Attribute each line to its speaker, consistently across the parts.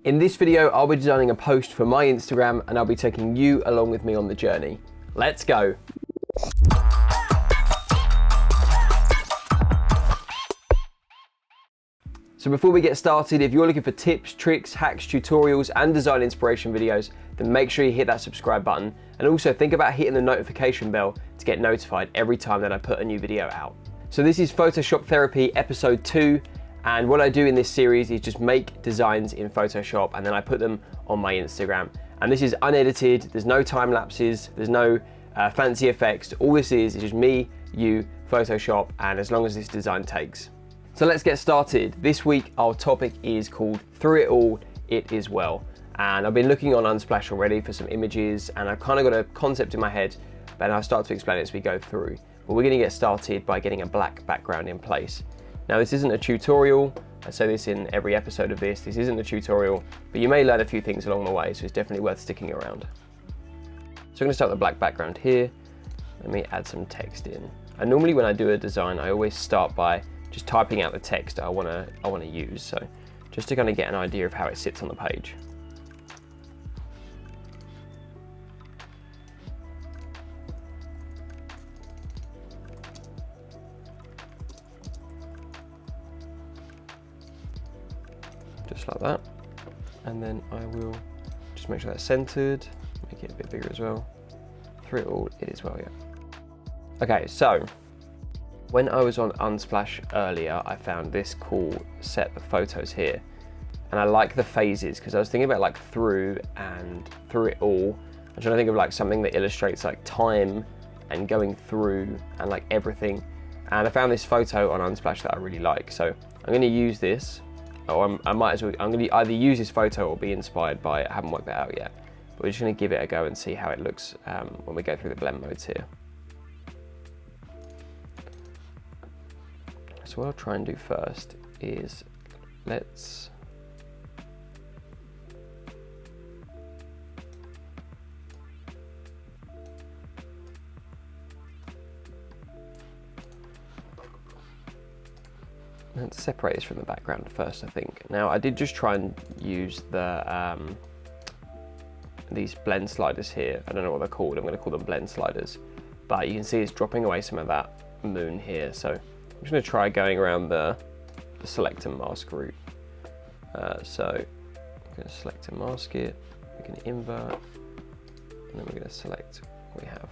Speaker 1: In this video, I'll be designing a post for my Instagram and I'll be taking you along with me on the journey. Let's go. So before we get started, if you're looking for tips, tricks, hacks, tutorials, and design inspiration videos, then make sure you hit that subscribe button. And also think about hitting the notification bell to get notified every time that I put a new video out. So this is Photoshop Therapy Episode 2. And what I do in this series is just make designs in Photoshop and then I put them on my Instagram. And this is unedited, there's no time lapses, there's no fancy effects. All this is just me, you, Photoshop, and as long as this design takes. So let's get started. This week our topic is called Through It All, It Is Well. And I've been looking on Unsplash already for some images and I've kind of got a concept in my head, but I'll start to explain it as we go through. But we're gonna get started by getting a black background in place. Now this isn't a tutorial, I say this in every episode of this isn't a tutorial, but you may learn a few things along the way, so it's definitely worth sticking around. So I'm gonna start with a black background here. Let me add some text in. And normally when I do a design, I always start by just typing out the text that I wanna use, so just to kind of get an idea of how it sits on the page. Just like that, and then I will just make sure that's centered, make it a bit bigger as well. Through it all, it is well, yeah. Okay, so when I was on Unsplash earlier, I found this cool set of photos here, and I like the phases because I was thinking about like through and through it all. I'm trying to think of like something that illustrates like time and going through and like everything. And I found this photo on Unsplash that I really like, so I'm going to use this. I'm going to either use this photo or be inspired by it. I haven't worked that out yet. But we're just going to give it a go and see how it looks when we go through the blend modes here. So what I'll try and do first is let's separate this from the background first, I think. Now, I did just try and use the these blend sliders here. I don't know what they're called. I'm going to call them blend sliders. But you can see it's dropping away some of that moon here. So I'm just going to try going around the select and mask route. So I'm going to select and mask it. We're going to invert, and then we're going to select what we have.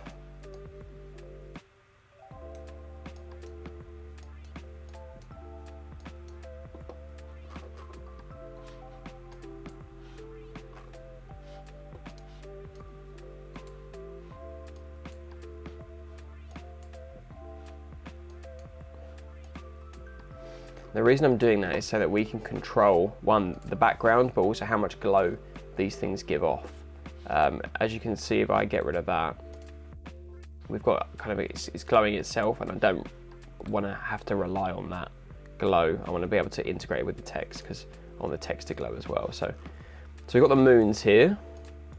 Speaker 1: The reason I'm doing that is so that we can control, one, the background, but also how much glow these things give off. As you can see, if I get rid of that, we've got kind of, it's glowing itself, and I don't want to have to rely on that glow. I want to be able to integrate it with the text because I want the text to glow as well. So we've got the moons here.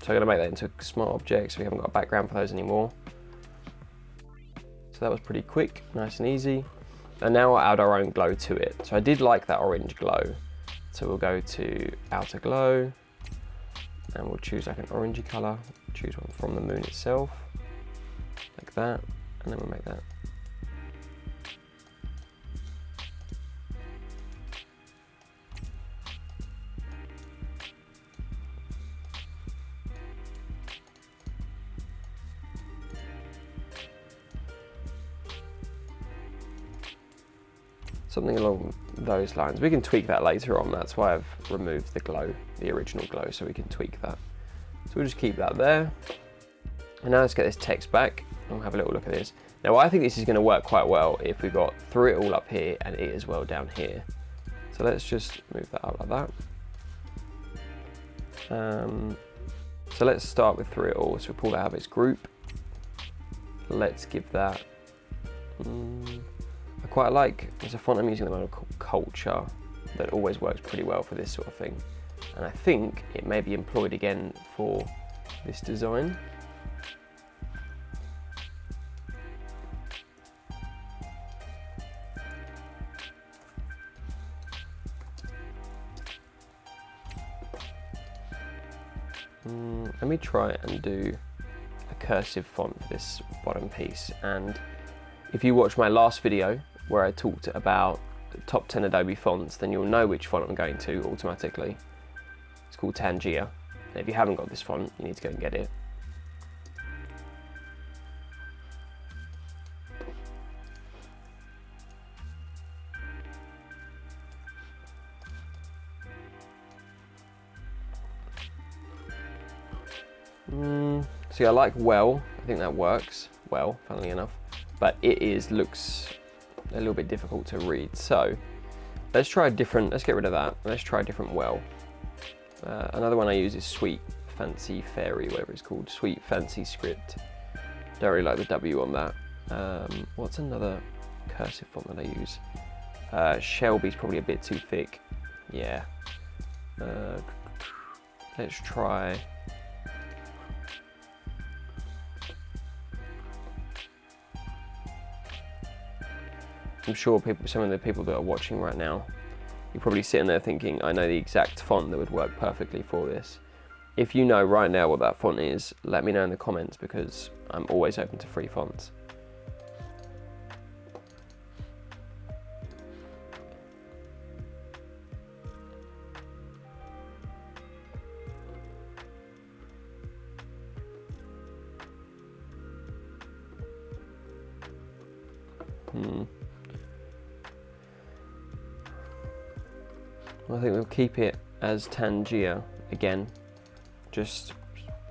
Speaker 1: So I'm going to make that into a smart object so we haven't got a background for those anymore. So that was pretty quick, nice and easy. And now we'll add our own glow to it. So I did like that orange glow. So we'll go to outer glow and we'll choose like an orangey color, choose one from the moon itself, like that, and then we'll make that. Something along those lines. We can tweak that later on. That's why I've removed the glow, the original glow, so we can tweak that. So we'll just keep that there. And now let's get this text back and we'll have a little look at this. Now I think this is going to work quite well if we've got through it all up here and it as well down here. So let's just move that up like that. So let's start with through it all. So we'll pull that out of its group. Let's give that, I quite like, there's a font I'm using at the moment called Culture that always works pretty well for this sort of thing. And I think it may be employed again for this design. Let me try and do a cursive font for this bottom piece. And if you watch my last video where I talked about the top 10 Adobe fonts, then you'll know which font I'm going to automatically. It's called Tangier. And if you haven't got this font, you need to go and get it. See, I like well. I think that works well, funnily enough, but looks a little bit difficult to read. So let's try a different. Let's get rid of that. Let's try a different well. Another one I use is Sweet Fancy Fairy, whatever it's called. Sweet Fancy Script. Don't really like the W on that. What's another cursive font that I use? Shelby's probably a bit too thick. Yeah. Let's try. I'm sure some of the people that are watching right now, you're probably sitting there thinking, I know the exact font that would work perfectly for this. If you know right now what that font is, let me know in the comments, because I'm always open to free fonts. I think we'll keep it as Tangier again. Just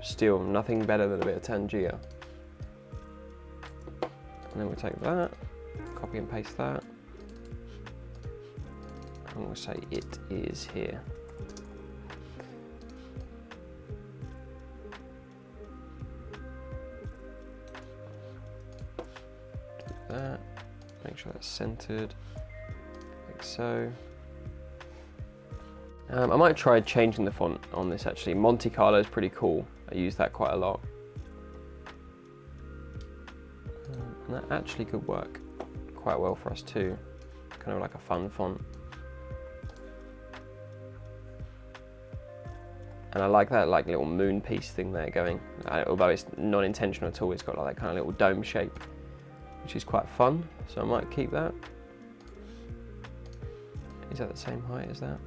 Speaker 1: still nothing better than a bit of Tangier. And then we'll take that, copy and paste that, and we'll say it is here. Do that, make sure that's centered, like so. I might try changing the font on this actually. Monte Carlo is pretty cool. I use that quite a lot. And that actually could work quite well for us too. Kind of like a fun font. And I like that like little moon piece thing there going. Although it's not intentional at all, it's got like that kind of little dome shape, which is quite fun. So I might keep that. Is that the same height as that?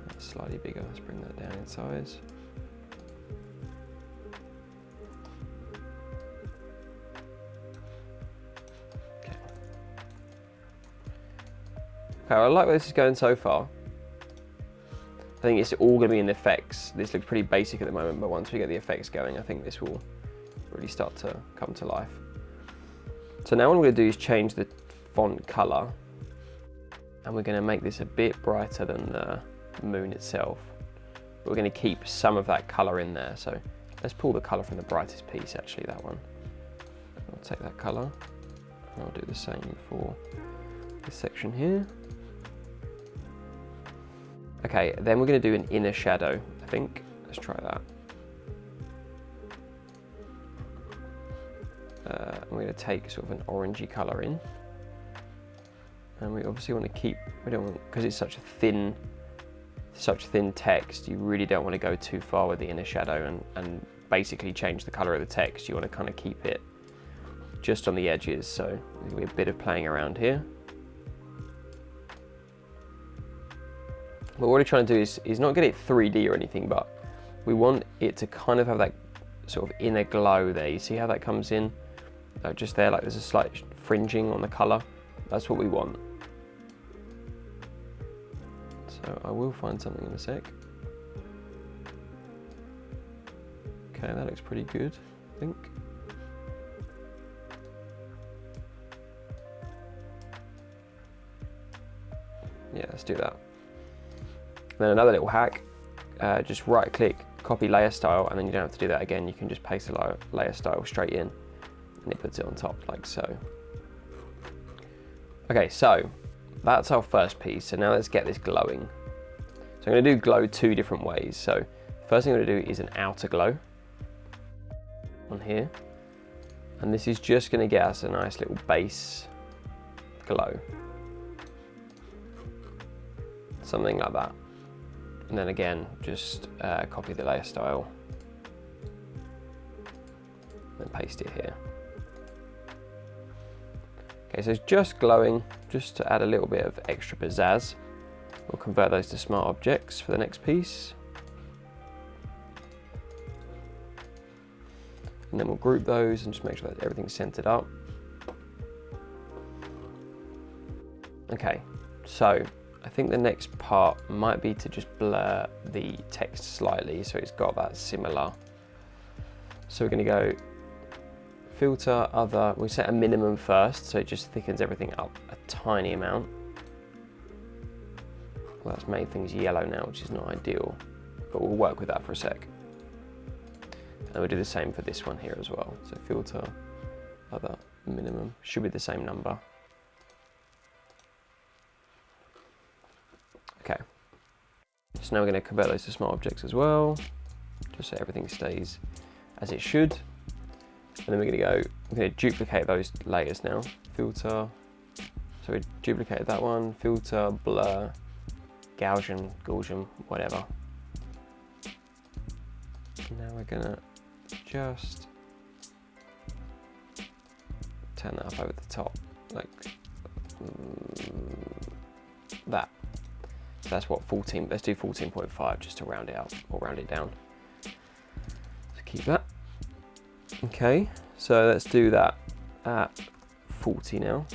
Speaker 1: That's slightly bigger, let's bring that down in size. Okay, I like where this is going so far. I think it's all going to be in the effects. This looks pretty basic at the moment, but once we get the effects going, I think this will really start to come to life. So now what I'm going to do is change the font color, and we're going to make this a bit brighter than the moon itself. But we're going to keep some of that color in there. So let's pull the color from the brightest piece, actually, that one. I'll take that color, and I'll do the same for this section here. Okay, then we're going to do an inner shadow, I think. Let's try that. I'm going to take sort of an orangey color in. And we obviously want to keep, we don't want, because it's such thin text, you really don't want to go too far with the inner shadow and basically change the color of the text. You want to kind of keep it just on the edges. So there's going to be a bit of playing around here. But what we're trying to do is not get it 3D or anything, but we want it to kind of have that sort of inner glow there. You see how that comes in? Just there, like there's a slight fringing on the color. That's what we want. So I will find something in a sec. Okay, that looks pretty good, I think. Yeah, let's do that. Then another little hack, just right click, copy layer style, and then you don't have to do that again. You can just paste the layer style straight in, and it puts it on top like so. Okay, so that's our first piece. So now let's get this glowing. So I'm going to do glow two different ways. So first thing I'm going to do is an outer glow on here. And this is just going to get us a nice little base glow. Something like that. And then again, just copy the layer style then paste it here. Okay, so it's just glowing, just to add a little bit of extra pizzazz. We'll convert those to smart objects for the next piece. And then we'll group those and just make sure that everything's centered up. Okay, so I think the next part might be to just blur the text slightly so it's got that similar. So we're going to go filter, other, we set a minimum first so it just thickens everything up a tiny amount. Well, that's made things yellow now, which is not ideal, but we'll work with that for a sec. And we'll do the same for this one here as well. So filter, other, minimum, should be the same number. Okay, so now we're going to convert those to smart objects as well, just so everything stays as it should. And then we're going to duplicate those layers now. Filter, so we duplicated that one, filter, blur, Gaussian, whatever. Now we're going to just turn that up over the top, like that. So that's what, 14, let's do 14.5 just to round it out, or round it down. So keep that. Okay, so let's do that at 40 now,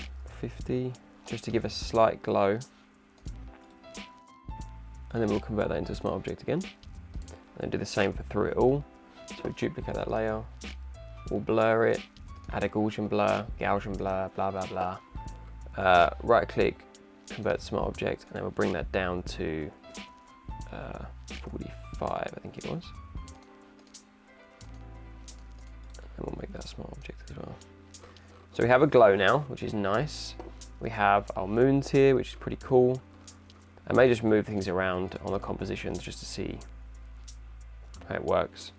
Speaker 1: 50, just to give a slight glow. And then we'll convert that into a smart object again. And then do the same for through it all. So we duplicate that layer, we'll blur it, add a Gaussian blur, blah, blah, blah. Right click, convert to smart object, and then we'll bring that down to 45, I think it was. And we'll make that smart object as well. So we have a glow now, which is nice. We have our moons here, which is pretty cool. I may just move things around on the compositions just to see how it works.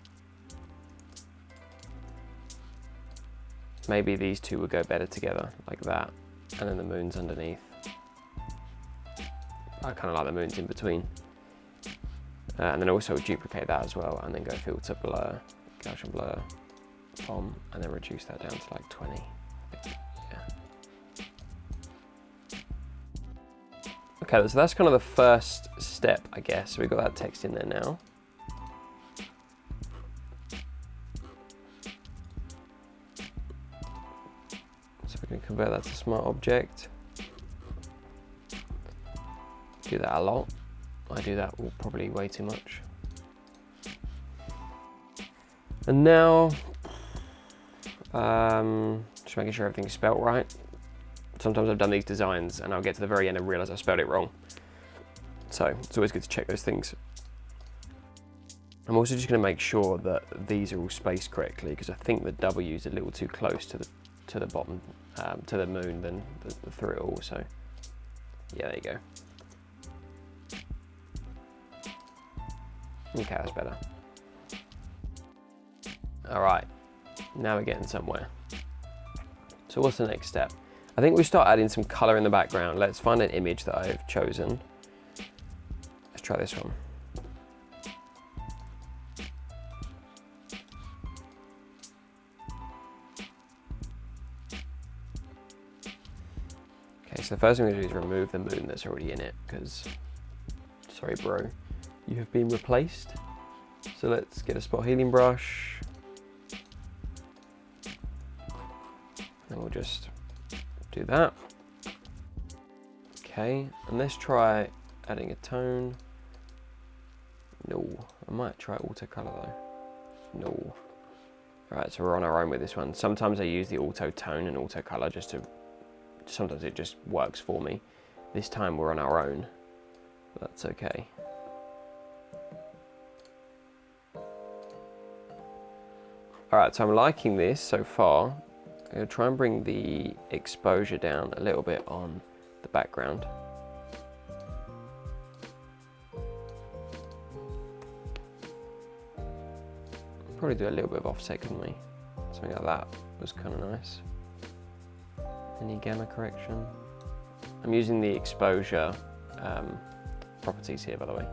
Speaker 1: Maybe these two would go better together, like that, and then the moons underneath. I kind of like the moons in between. And then also duplicate that as well, and then go filter, blur, Gaussian blur, and then reduce that down to like 20. I think, yeah. Okay, so that's kind of the first step, I guess. So we've got that text in there now. So we're going to convert that to smart object. Do that a lot. I do that probably way too much. And now, just making sure everything's spelt right. Sometimes I've done these designs and I'll get to the very end and realize I spelled it wrong. So it's always good to check those things. I'm also just going to make sure that these are all spaced correctly, because I think the W is a little too close to the bottom, to the moon than through it all. So yeah, there you go. Okay, that's better. All right, now we're getting somewhere. So what's the next step? I think we start adding some color in the background. Let's find an image that I've chosen. Let's try this one. Okay, so the first thing we're going to do is remove the moon that's already in it, because, sorry bro, you have been replaced. So let's get a spot healing brush. And we'll just do that. Okay, and let's try adding a tone. No, I might try auto color though. No. All right, so we're on our own with this one. Sometimes I use the auto tone and auto color just to, sometimes it just works for me. This time we're on our own. That's okay. All right, so I'm liking this so far. I'm gonna try and bring the exposure down a little bit on the background. Probably do a little bit of offset, couldn't we? Something like that was kind of nice. Any gamma correction? I'm using the exposure properties here, by the way.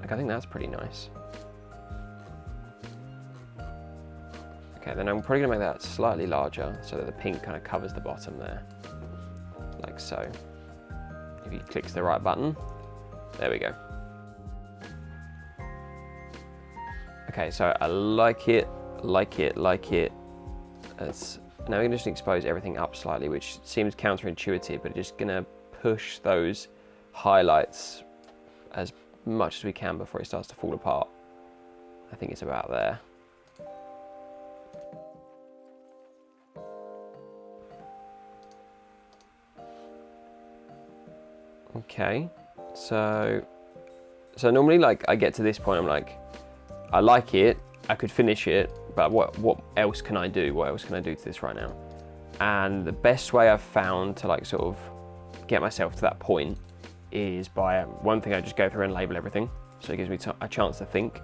Speaker 1: Like, I think that's pretty nice. Okay, then I'm probably gonna make that slightly larger so that the pink kind of covers the bottom there, like so. If he clicks the right button, there we go. Okay, so I like it, like it, like it. Now we're gonna just expose everything up slightly, which seems counterintuitive, but just gonna push those highlights as much as we can before it starts to fall apart. I think it's about there. Okay, so normally, like, I get to this point, I'm like, I like it, I could finish it, but what else can I do? What else can I do to this right now? And the best way I've found to, like, sort of get myself to that point is by, one thing, I just go through and label everything, so it gives me a chance to think.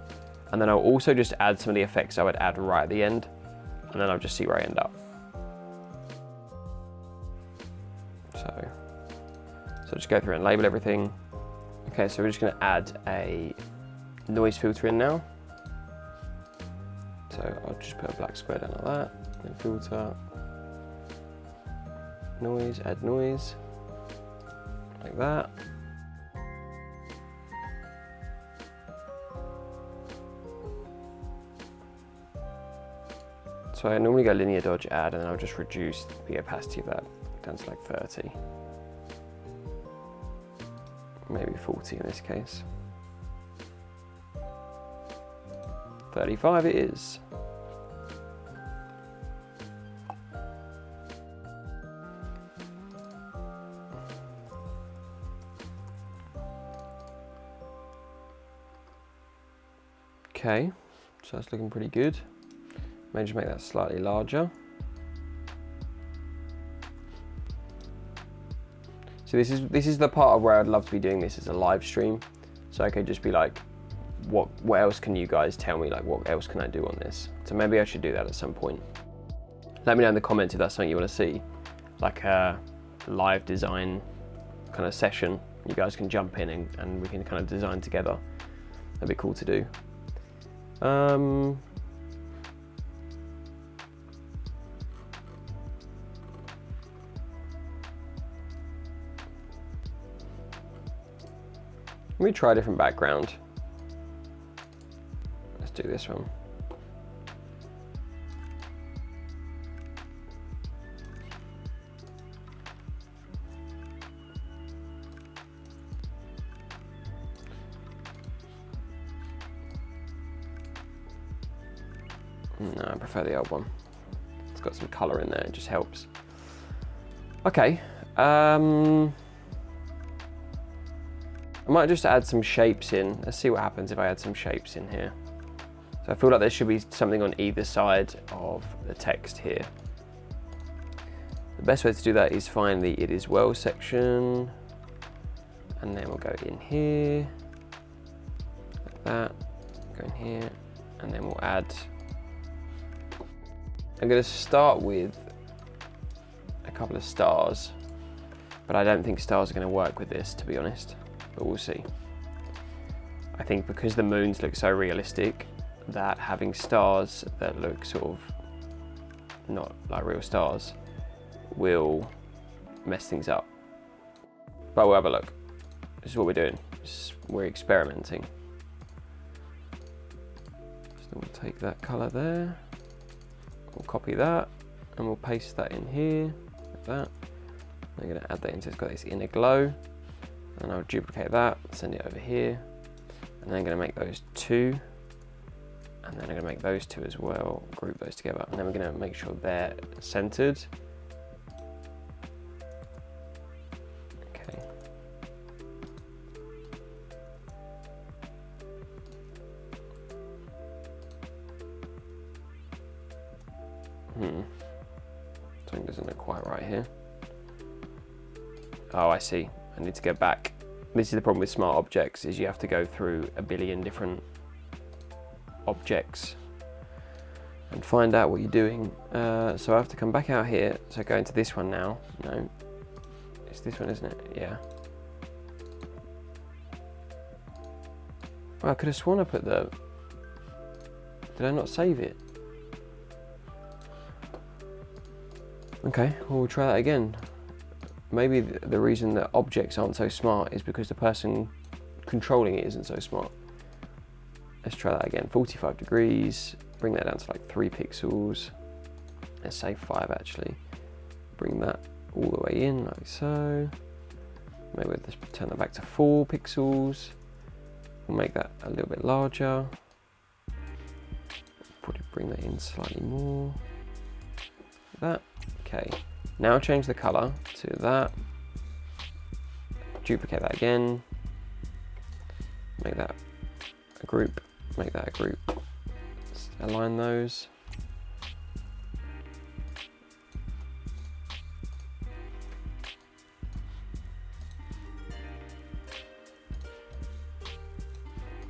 Speaker 1: And then I'll also just add some of the effects I would add right at the end, and then I'll just see where I end up. So just go through and label everything. Okay, so we're just gonna add a noise filter in now. So I'll just put a black square down like that, then filter, noise, add noise, like that. So I normally go linear dodge add, and then I'll just reduce the opacity of that down to like 30. Maybe 40 in this case. 35 it is. Okay, so that's looking pretty good. Maybe just make that slightly larger. So this is the part of where I'd love to be doing this as a live stream. So I could just be like, what else can you guys tell me? Like, what else can I do on this? So maybe I should do that at some point. Let me know in the comments if that's something you want to see, like a live design kind of session. You guys can jump in and we can kind of design together. That'd be cool to do. Let me try a different background. Let's do this one. No, I prefer the old one. It's got some color in there, it just helps. Okay. I might just add some shapes in. Let's see what happens if I add some shapes in here. So I feel like there should be something on either side of the text here. The best way to do that is find the It Is Well section, and then we'll go in here, like that, go in here, and then we'll add. I'm going to start with a couple of stars, but I don't think stars are going to work with this, to be honest. But we'll see. I think because the moons look so realistic, that having stars that look sort of not like real stars will mess things up. But we'll have a look. This is what we're doing. We're experimenting. So we'll take that color there. We'll copy that and we'll paste that in here, like that. I'm going to add that in so it's got this inner glow. And I'll duplicate that, send it over here, and then I'm going to make those two, and then I'm going to make those two as well, group those together, and then we're going to make sure they're centered. Okay. Something doesn't look quite right here. Oh, I see. I need to go back. This is the problem with smart objects, is you have to go through a billion different objects and find out what you're doing. So I have to come back out here. So go into this one now. No, it's this one, isn't it? Yeah. Oh, I could have sworn I put the... Did I not save it? Okay, well, we'll try that again. Maybe the reason that objects aren't so smart is because the person controlling it isn't so smart. Let's try that again. 45 degrees, bring that down to like 3 pixels. Let's say 5 actually. Bring that all the way in like so. Maybe let's turn that back to 4 pixels. We'll make that a little bit larger. Probably bring that in slightly more. Like that. Okay. Now change the color to that. Duplicate that again. Make that a group. Make that a group. Let's align those.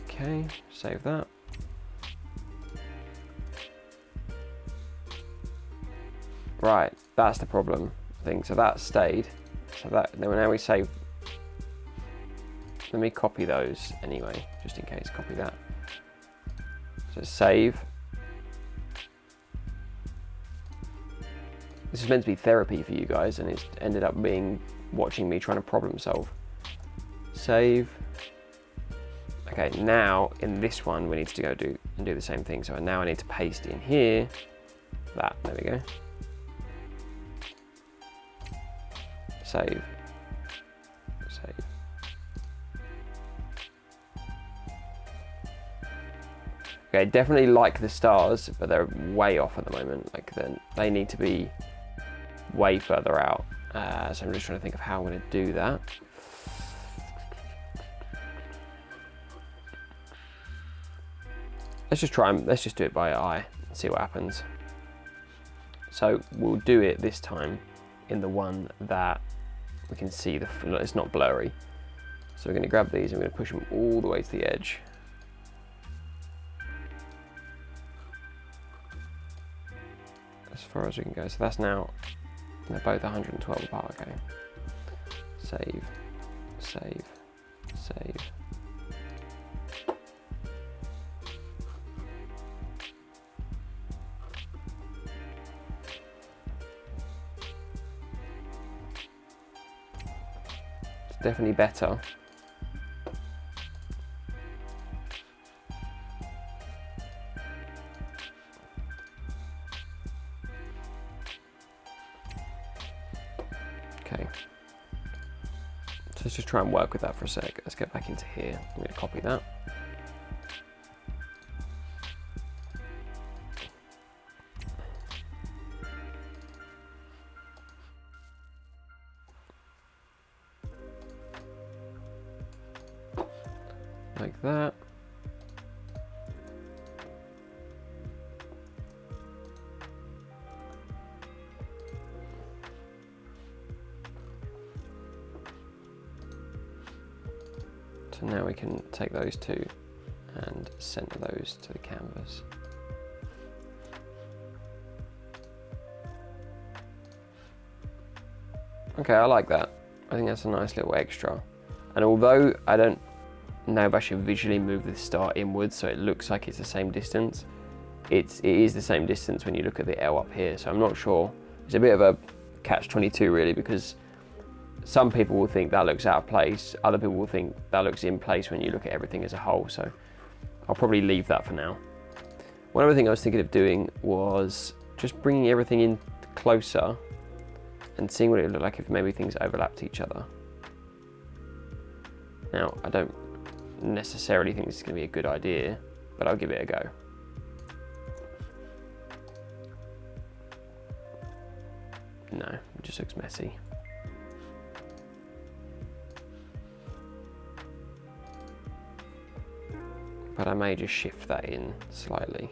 Speaker 1: Okay, save that. Right, that's the problem, I think. So that stayed. So that, then now we save. Let me copy those anyway, just in case, copy that. So save. This is meant to be therapy for you guys, and it's ended up being watching me trying to problem solve. Save. Okay, now in this one we need to go do the same thing. So now I need to paste in here. That, there we go. Save. Save. Okay, definitely like the stars, but they're way off at the moment. Like they need to be way further out. So I'm just trying to think of how I'm going to do that. Let's just do it by eye and see what happens. So we'll do it this time in the one that we can see it's not blurry. So we're going to grab these and we're going to push them all the way to the edge. As far as we can go. So that's now, they're both 112 apart, okay. Save, save, save. Definitely better. Okay. So let's just try and work with that for a sec. Let's get back into here. I'm going to copy that. Like that. So now we can take those two and center those to the canvas. Okay, I like that. I think that's a nice little extra. And although I don't know if I should visually move the star inwards so it looks like it's the same distance, it is the same distance when you look at the L up here. So I'm not sure. It's a bit of a catch-22 really, because some people will think that looks out of place. Other people will think that looks in place when you look at everything as a whole. So I'll probably leave that for now. One other thing I was thinking of doing was just bringing everything in closer and seeing what it would look like if maybe things overlapped each other. Now, I don't necessarily think this is going to be a good idea, but I'll give it a go. No, it just looks messy. But I may just shift that in slightly.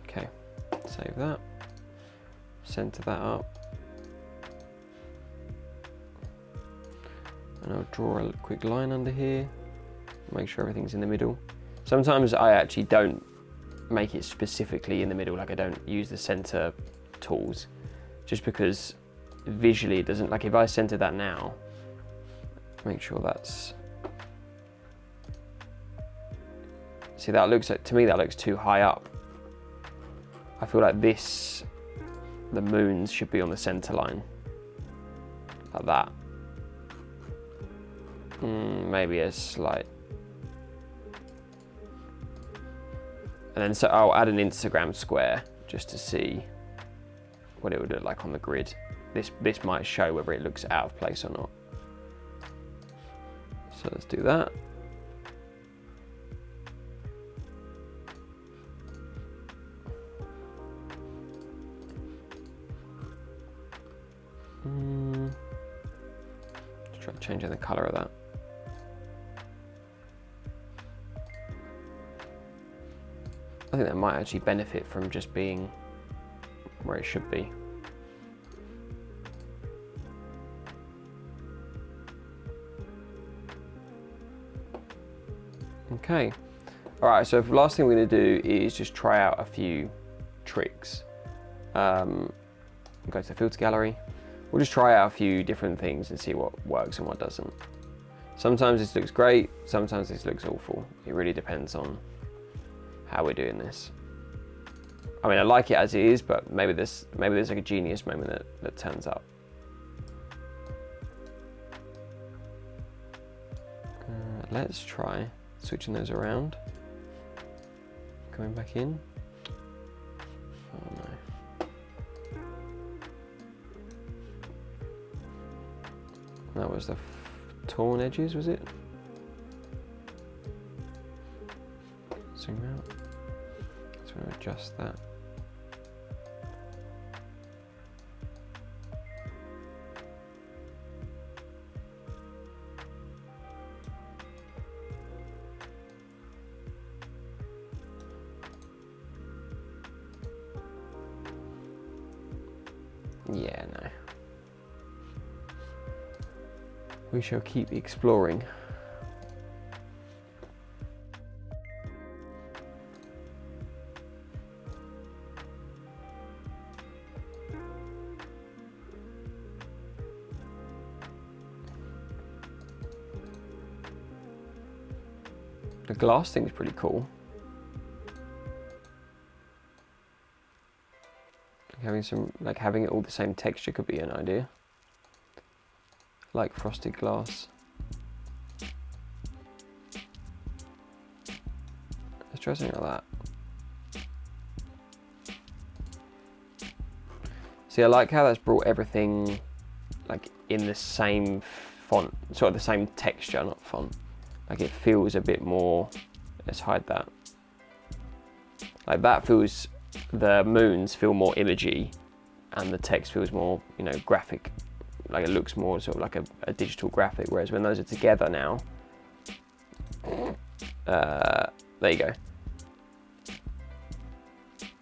Speaker 1: Okay, save that. Center that up. And I'll draw a quick line under here. Make sure everything's in the middle. Sometimes I actually don't make it specifically in the middle, like I don't use the center tools, just because visually it doesn't, like if I center that now, make sure that's, see that looks like, to me that looks too high up. I feel like this, the moons should be on the center line, like that. Maybe a slight, and then so I'll add an Instagram square just to see what it would look like on the grid. This might show whether it looks out of place or not. So let's do that. Let's try changing the color of that. I think that might actually benefit from just being where it should be. Okay, all right, so the last thing we're gonna do is just try out a few tricks. Go to the filter gallery. We'll just try out a few different things and see what works and what doesn't. Sometimes this looks great, sometimes this looks awful. It really depends on how we're doing this. I mean, I like it as it is, but maybe there's like a genius moment that turns up. Let's try switching those around. Coming back in. Oh no. That was the torn edges, was it? Zoom out. Just want to adjust that. Yeah, no. We shall keep exploring. The glass thing's pretty cool. Having it all the same texture could be an idea. Like frosted glass. Let's try something like that. See, I like how that's brought everything like in the same font, sort of the same texture, not font. Like it feels a bit more, let's hide that. Like that feels, the moons feel more imagey and the text feels more, you know, graphic. Like it looks more sort of like a digital graphic, whereas when those are together now, there you go.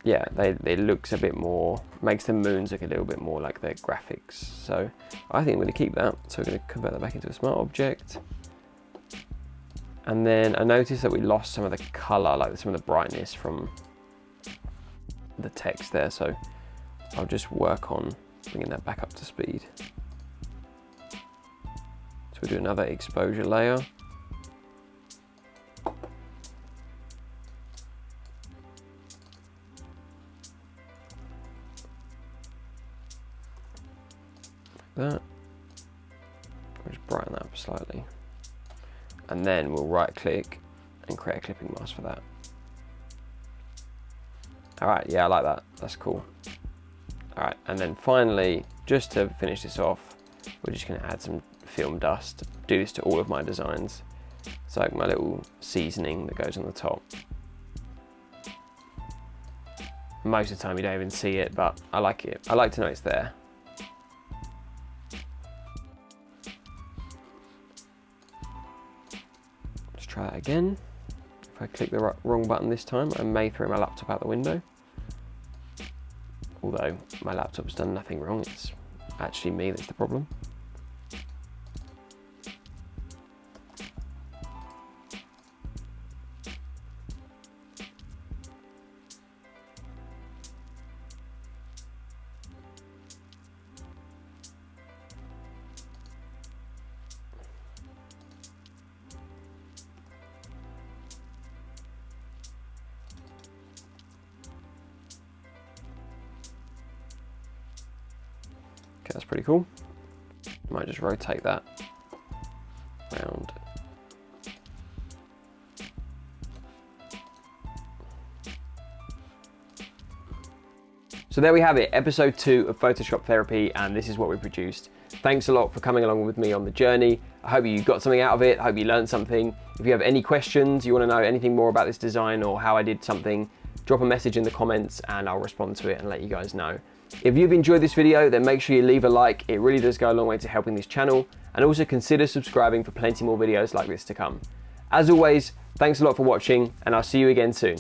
Speaker 1: Yeah, they looks a bit more, makes the moons look a little bit more like their graphics. So I think I'm going to keep that. So we're going to convert that back into a smart object. And then I noticed that we lost some of the color, like some of the brightness from the text there. So I'll just work on bringing that back up to speed. So we'll do another exposure layer. Like that. We'll just brighten that up slightly. And then we'll right click and create a clipping mask for that. All right, yeah, I like that. That's cool. All right, and then finally, just to finish this off, we're just gonna add some film dust. Do this to all of my designs. It's like my little seasoning that goes on the top. Most of the time you don't even see it, but I like it. I like to know it's there. Let's try that again. If I click the wrong button this time, I may throw my laptop out the window. Although my laptop's done nothing wrong, it's actually me that's the problem. Okay, that's pretty cool. Might just rotate that around. So there we have it, episode 2 of Photoshop Therapy, and this is what we produced. Thanks a lot for coming along with me on the journey. I hope you got something out of it. I hope you learned something. If you have any questions, you want to know anything more about this design or how I did something, drop a message in the comments and I'll respond to it and let you guys know. If you've enjoyed this video, then make sure you leave a like. It really does go a long way to helping this channel, and also consider subscribing for plenty more videos like this to come. As always, thanks a lot for watching, and I'll see you again soon.